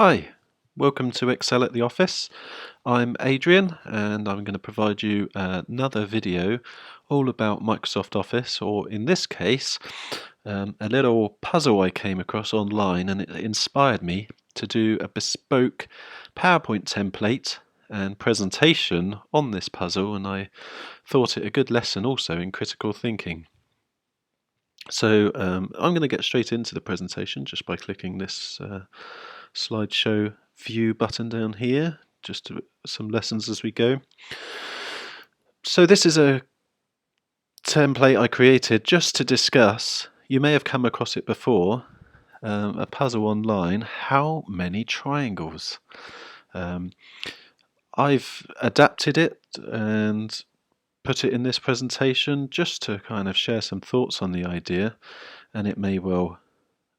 Hi, welcome to Excel at the Office. I'm Adrian and I'm going to provide you another video all about Microsoft Office, or in this case, a little puzzle I came across online, and it inspired me to do a bespoke PowerPoint template and presentation on this puzzle, and I thought it a good lesson also in critical thinking. So I'm going to get straight into the presentation just by clicking this slideshow view button down here, just some lessons as we go. So this is a template I created just to discuss, you may have come across it before, a puzzle online, how many triangles? I've adapted it and put it in this presentation just to kind of share some thoughts on the idea, and it may well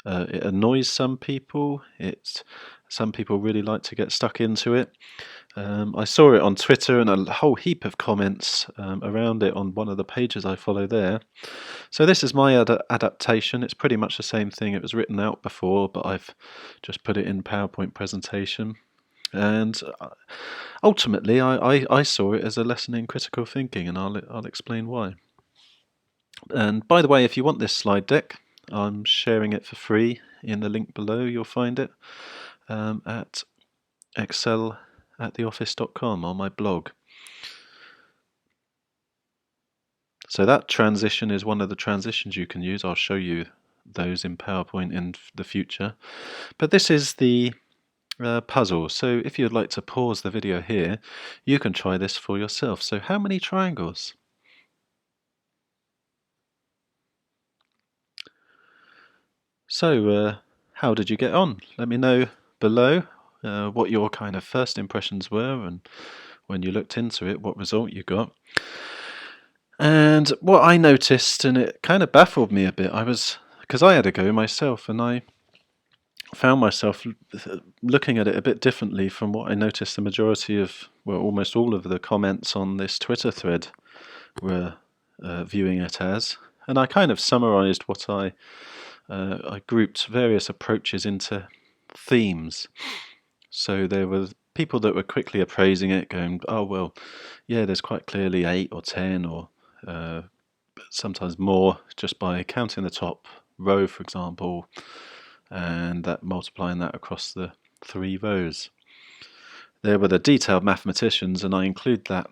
it annoys some people. Some people really like to get stuck into it. I saw it on Twitter and a whole heap of comments around it on one of the pages I follow there. So this is my adaptation. It's pretty much the same thing. It was written out before, but I've just put it in PowerPoint presentation. And ultimately, I saw it as a lesson in critical thinking, and I'll explain why. And by the way, if you want this slide deck, I'm sharing it for free in the link below. You'll find it at excelattheoffice.com on my blog. So that transition is one of the transitions you can use. I'll show you those in PowerPoint in the future. But this is the puzzle. So if you'd like to pause the video here, you can try this for yourself. So how many triangles? So how did you get on? Let me know below what your kind of first impressions were, and when you looked into it, what result you got. And what I noticed, and it kind of baffled me a bit, because I had a go myself, and I found myself looking at it a bit differently from what I noticed the majority of, well, almost all of the comments on this Twitter thread were viewing it as. And I kind of summarized what I grouped various approaches into themes. So there were people that were quickly appraising it, going, oh, well, yeah, there's quite clearly 8 or 10 or sometimes more just by counting the top row, for example, and multiplying that across the 3 rows. There were the detailed mathematicians, and I include that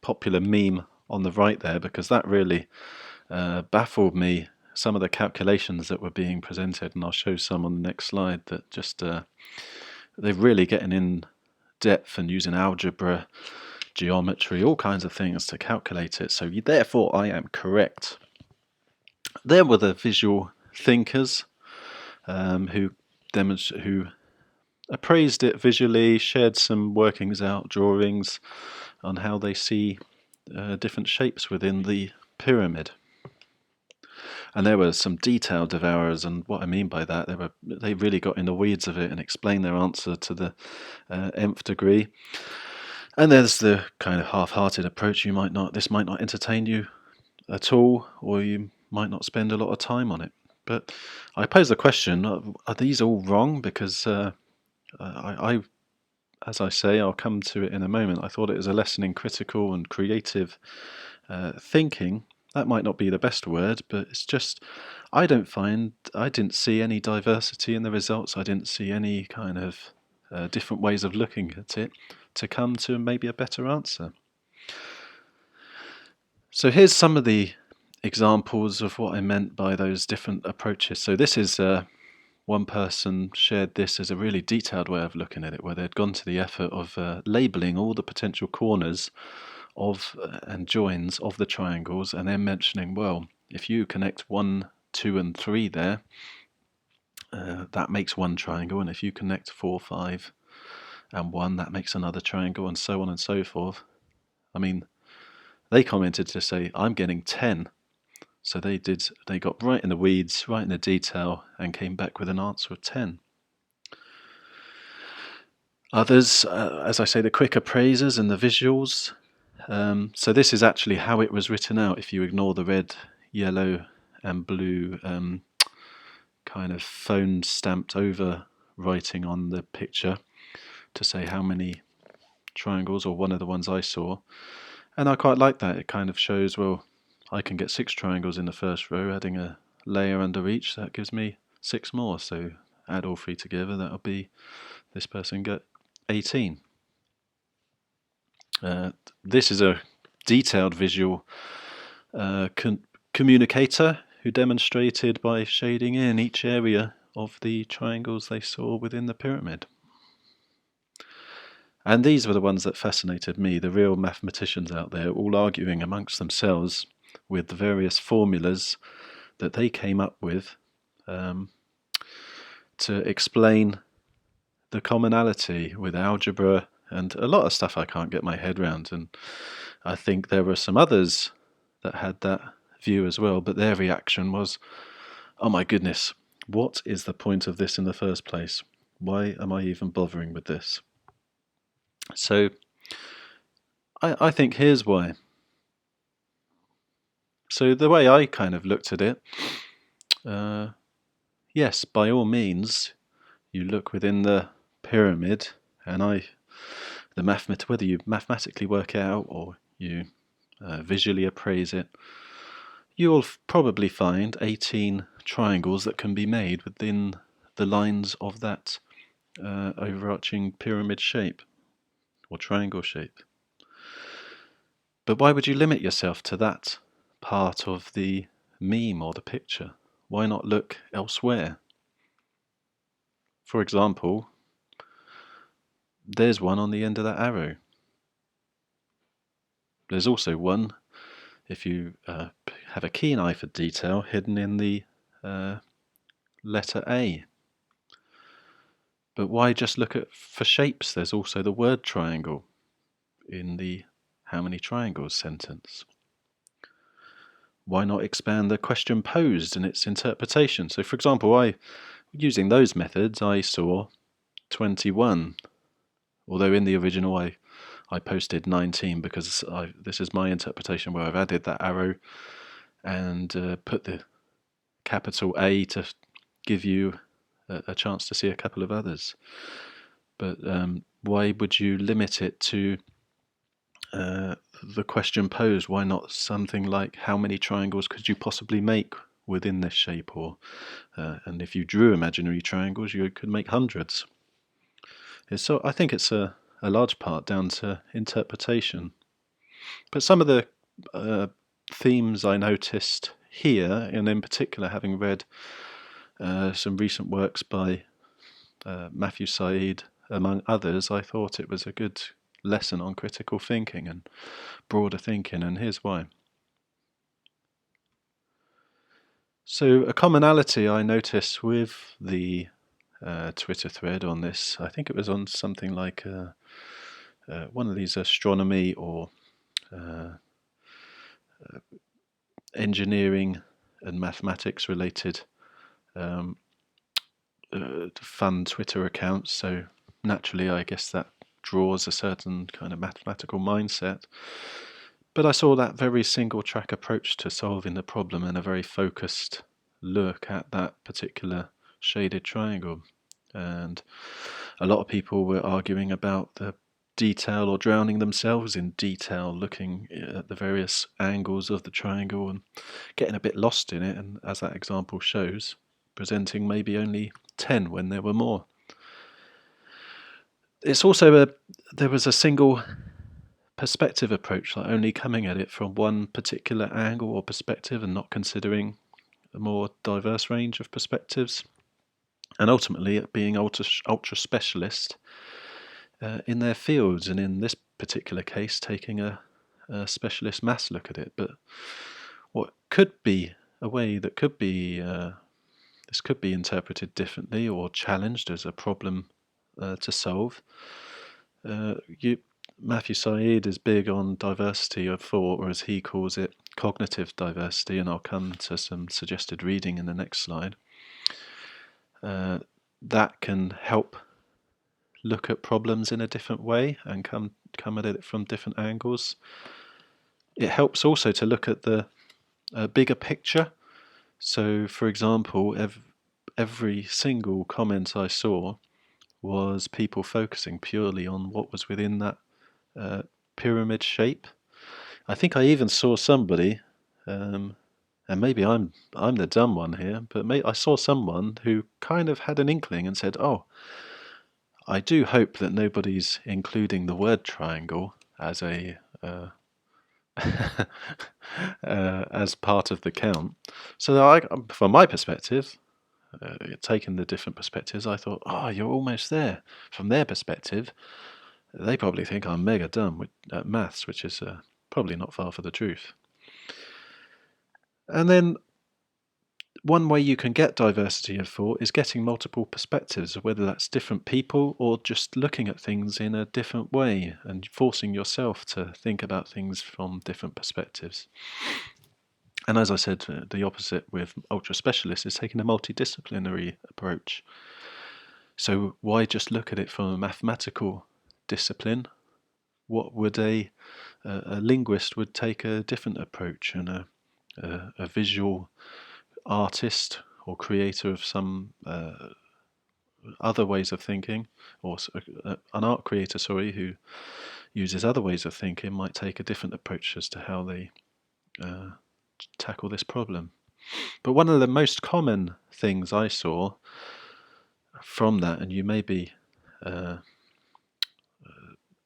popular meme on the right there because that really baffled me, some of the calculations that were being presented, and I'll show some on the next slide that just they're really getting in depth and using algebra, geometry, all kinds of things to calculate it. So therefore I am correct. There were the visual thinkers who appraised it visually, shared some workings out, drawings on how they see different shapes within the pyramid. And there were some detailed devourers, and what I mean by that, they really got in the weeds of it and explained their answer to the nth degree. And there's the kind of half-hearted approach. This might not entertain you at all, or you might not spend a lot of time on it. But I pose the question: are these all wrong? Because as I say, I'll come to it in a moment. I thought it was a lesson in critical and creative thinking. That might not be the best word, but it's just, I didn't see any diversity in the results. I didn't see any kind of different ways of looking at it to come to maybe a better answer. So here's some of the examples of what I meant by those different approaches. So this is one person shared this as a really detailed way of looking at it, where they'd gone to the effort of labeling all the potential corners of and joins of the triangles, and then mentioning, well, if you connect 1, 2 and 3 there, that makes one triangle, and if you connect 4, 5 and 1, that makes another triangle, and so on and so forth. I mean, they commented to say, I'm getting 10. So they got right in the weeds, right in the detail, and came back with an answer of 10. Others, as I say, the quick appraisers and the visuals. So this is actually how it was written out if you ignore the red, yellow and blue kind of phone stamped over writing on the picture to say how many triangles, or one of the ones I saw. And I quite like that. It kind of shows, well, I can get 6 triangles in the first row, adding a layer under each, that gives me 6 more. So add all 3 together, that'll be, this person get 18. This is a detailed visual communicator who demonstrated by shading in each area of the triangles they saw within the pyramid. And these were the ones that fascinated me, the real mathematicians out there all arguing amongst themselves with the various formulas that they came up with to explain the commonality with algebra and a lot of stuff I can't get my head around. And I think there were some others that had that view as well, but their reaction was, oh my goodness, what is the point of this in the first place? Why am I even bothering with this? So I think here's why. So the way I kind of looked at it, yes, by all means, you look within the pyramid, and whether you mathematically work it out or you visually appraise it, you will probably find 18 triangles that can be made within the lines of that overarching pyramid shape or triangle shape. But why would you limit yourself to that part of the meme or the picture? Why not look elsewhere? For example, there's one on the end of that arrow. There's also one, if you have a keen eye for detail, hidden in the letter A. But why just look for shapes? There's also the word triangle in the how many triangles sentence. Why not expand the question posed and its interpretation? So for example, using those methods, I saw 21, although in the original I posted 19 because this is my interpretation where I've added that arrow and put the capital A to give you a chance to see a couple of others. But why would you limit it to the question posed? Why not something like how many triangles could you possibly make within this shape? Or and if you drew imaginary triangles, you could make hundreds. So I think it's a large part down to interpretation. But some of the themes I noticed here, and in particular having read some recent works by Matthew Said, among others, I thought it was a good lesson on critical thinking and broader thinking, and here's why. So a commonality I noticed with the Twitter thread on this, I think it was on something like one of these astronomy or engineering and mathematics related fun Twitter accounts, so naturally I guess that draws a certain kind of mathematical mindset. But I saw that very single track approach to solving the problem and a very focused look at that particular shaded triangle. And a lot of people were arguing about the detail or drowning themselves in detail, looking at the various angles of the triangle and getting a bit lost in it, and as that example shows, presenting maybe only 10 when there were more. It's also there was a single perspective approach, like only coming at it from one particular angle or perspective and not considering a more diverse range of perspectives, and ultimately it being ultra specialist in their fields, and in this particular case taking a specialist maths look at it. But what could be a way that could be this could be interpreted differently or challenged as a problem to solve. Matthew Said is big on diversity of thought, or as he calls it, cognitive diversity, and I'll come to some suggested reading in the next slide. That can help look at problems in a different way and come at it from different angles. It helps also to look at the bigger picture. So, for example, every single comment I saw was people focusing purely on what was within that pyramid shape. I think I even saw somebody, and maybe I'm the dumb one here, but I saw someone who kind of had an inkling and said, "Oh, I do hope that nobody's including the word triangle as a as part of the count." So from my perspective, taking the different perspectives, I thought, "Oh, you're almost there." From their perspective, they probably think I'm mega dumb at maths, which is probably not far from the truth. And then one way you can get diversity of thought is getting multiple perspectives, whether that's different people or just looking at things in a different way and forcing yourself to think about things from different perspectives. And as I said, the opposite with ultra specialists is taking a multidisciplinary approach. So why just look at it from a mathematical discipline? What would a linguist would take a different approach, and a visual artist or creator of some other ways of thinking, or an art creator, who uses other ways of thinking, might take a different approach as to how they tackle this problem. But one of the most common things I saw from that, and you maybe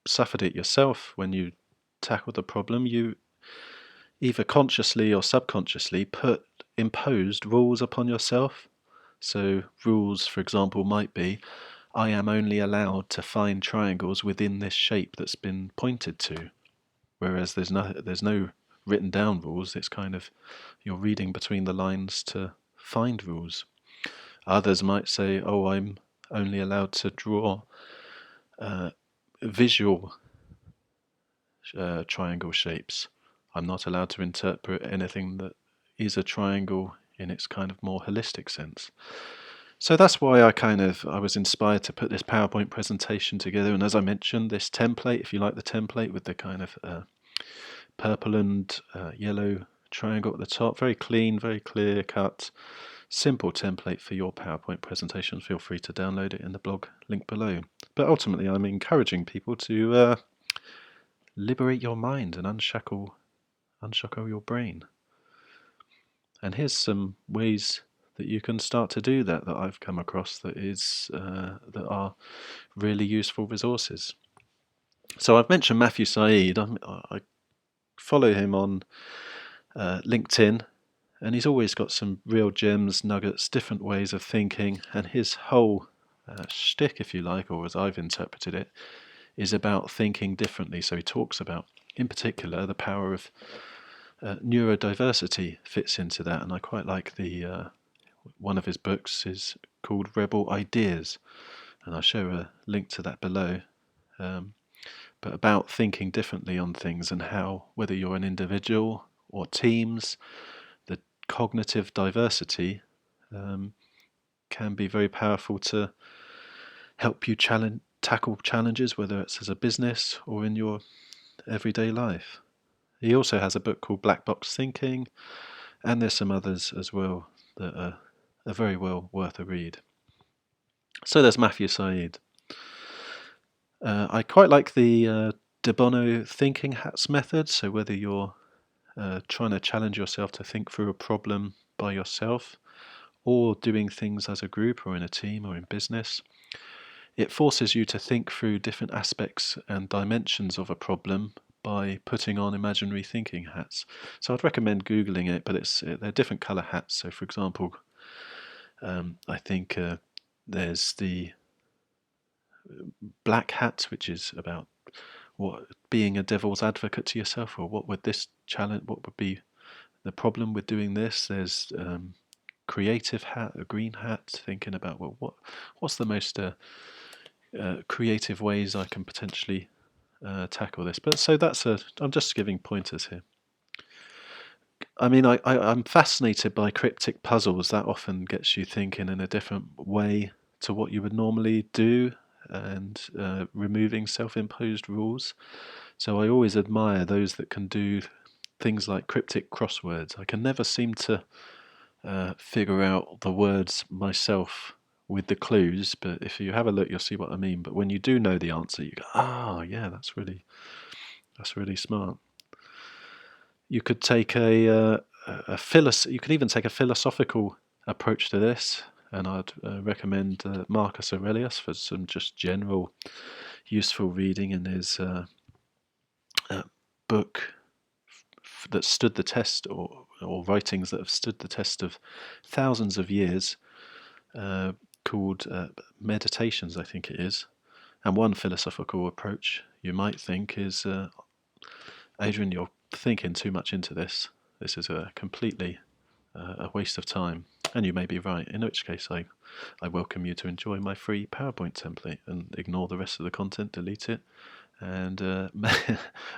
suffered it yourself when you tackled the problem, you either consciously or subconsciously imposed rules upon yourself. So rules, for example, might be, I am only allowed to find triangles within this shape that's been pointed to. Whereas there's no written down rules. It's kind of, you're reading between the lines to find rules. Others might say, oh, I'm only allowed to draw visual triangle shapes. I'm not allowed to interpret anything that is a triangle in its kind of more holistic sense. So that's why I was inspired to put this PowerPoint presentation together. And as I mentioned, this template, if you like the template with the kind of purple and yellow triangle at the top, very clean, very clear cut, simple template for your PowerPoint presentation. Feel free to download it in the blog link below. But ultimately, I'm encouraging people to liberate your mind and unshackle your brain. And here's some ways that you can start to do that I've come across that are really useful resources. So I've mentioned Matthew Said. I follow him on LinkedIn, and he's always got some real gems, nuggets, different ways of thinking, and his whole shtick, if you like, or as I've interpreted it, is about thinking differently. So he talks about, in particular, the power of neurodiversity fits into that, and I quite like one of his books is called Rebel Ideas, and I'll show a link to that below. But about thinking differently on things, and how, whether you're an individual or teams, the cognitive diversity can be very powerful to help you tackle challenges, whether it's as a business or in your everyday life. He also has a book called Black Box Thinking, and there's some others as well that are very well worth a read. So there's Matthew Said. I quite like the De Bono thinking hats method. So whether you're trying to challenge yourself to think through a problem by yourself, or doing things as a group or in a team or in business, it forces you to think through different aspects and dimensions of a problem by putting on imaginary thinking hats. So I'd recommend Googling it, but they're different colour hats. So for example, I think there's the black hat, which is about being a devil's advocate to yourself, or what would be the problem with doing this. There's creative hat, a green hat, thinking about what's the most creative ways I can potentially tackle this. But so I'm just giving pointers here. I mean, I'm fascinated by cryptic puzzles. That often gets you thinking in a different way to what you would normally do, and removing self-imposed rules. So I always admire those that can do things like cryptic crosswords. I can never seem to figure out the words myself with the clues, but if you have a look, you'll see what I mean. But when you do know the answer, you go, "Oh, yeah, that's really smart." You could take you could even take a philosophical approach to this, and I'd recommend Marcus Aurelius for some just general useful reading in his book that stood the test, or writings that have stood the test of thousands of years, called Meditations, I think it is. And one philosophical approach you might think is, Adrian, you're thinking too much into this. This is a completely a waste of time. And you may be right, in which case I welcome you to enjoy my free PowerPoint template and ignore the rest of the content, delete it, and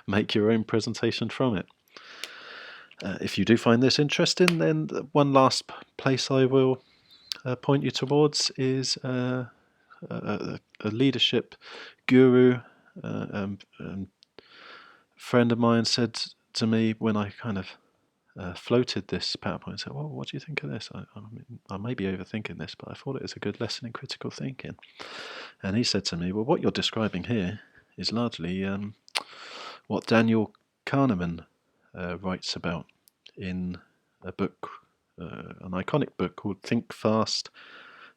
make your own presentation from it. If you do find this interesting, then one last place I will point you towards is a leadership guru. Friend of mine said to me when I kind of floated this PowerPoint, said, "Well, what do you think of this? I may be overthinking this, but I thought it was a good lesson in critical thinking." And he said to me, "Well, what you're describing here is largely what Daniel Kahneman writes about in a book, an iconic book called Think Fast,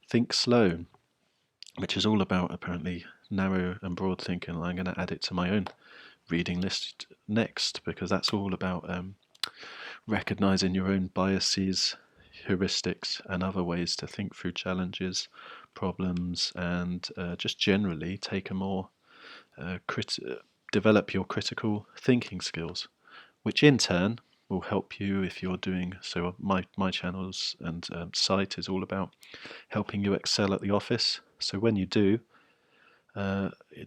Think Slow, which is all about apparently narrow and broad thinking. And I'm going to add it to my own reading list next, because that's all about recognizing your own biases, heuristics, and other ways to think through challenges, problems, and just generally take a more develop your critical thinking skills, which in turn will help you if you're doing so. My channels and site is all about helping you excel at the office. So when you do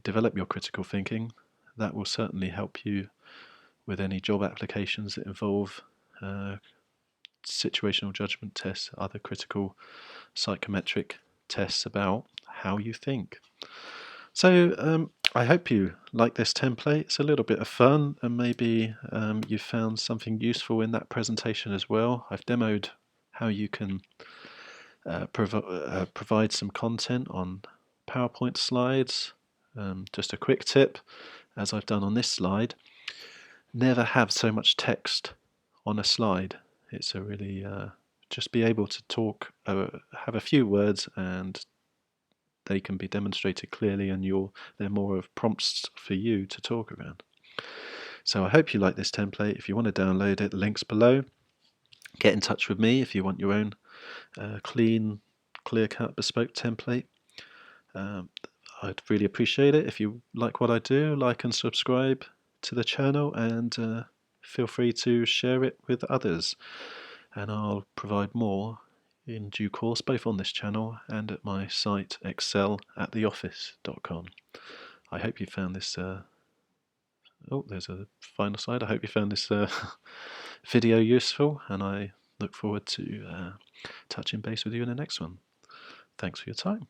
develop your critical thinking, that will certainly help you with any job applications that involve situational judgment tests, other critical psychometric tests about how you think. So I hope you like this template. It's a little bit of fun, and maybe you found something useful in that presentation as well. I've demoed how you can provide some content on PowerPoint slides. Just a quick tip, as I've done on this slide, never have so much text on a slide. It's a really just be able to talk, have a few words, and they can be demonstrated clearly, and they're more of prompts for you to talk around. So I hope you like this template. If you want to download it, links below. Get in touch with me if you want your own clean, clear-cut, bespoke template. I'd really appreciate it if you like what I do. Like and subscribe to the channel, and feel free to share it with others. And I'll provide more in due course, both on this channel and at my site excelattheoffice.com. I hope you found this there's a final slide. I hope you found this video useful, and I look forward to touching base with you in the next one. Thanks for your time.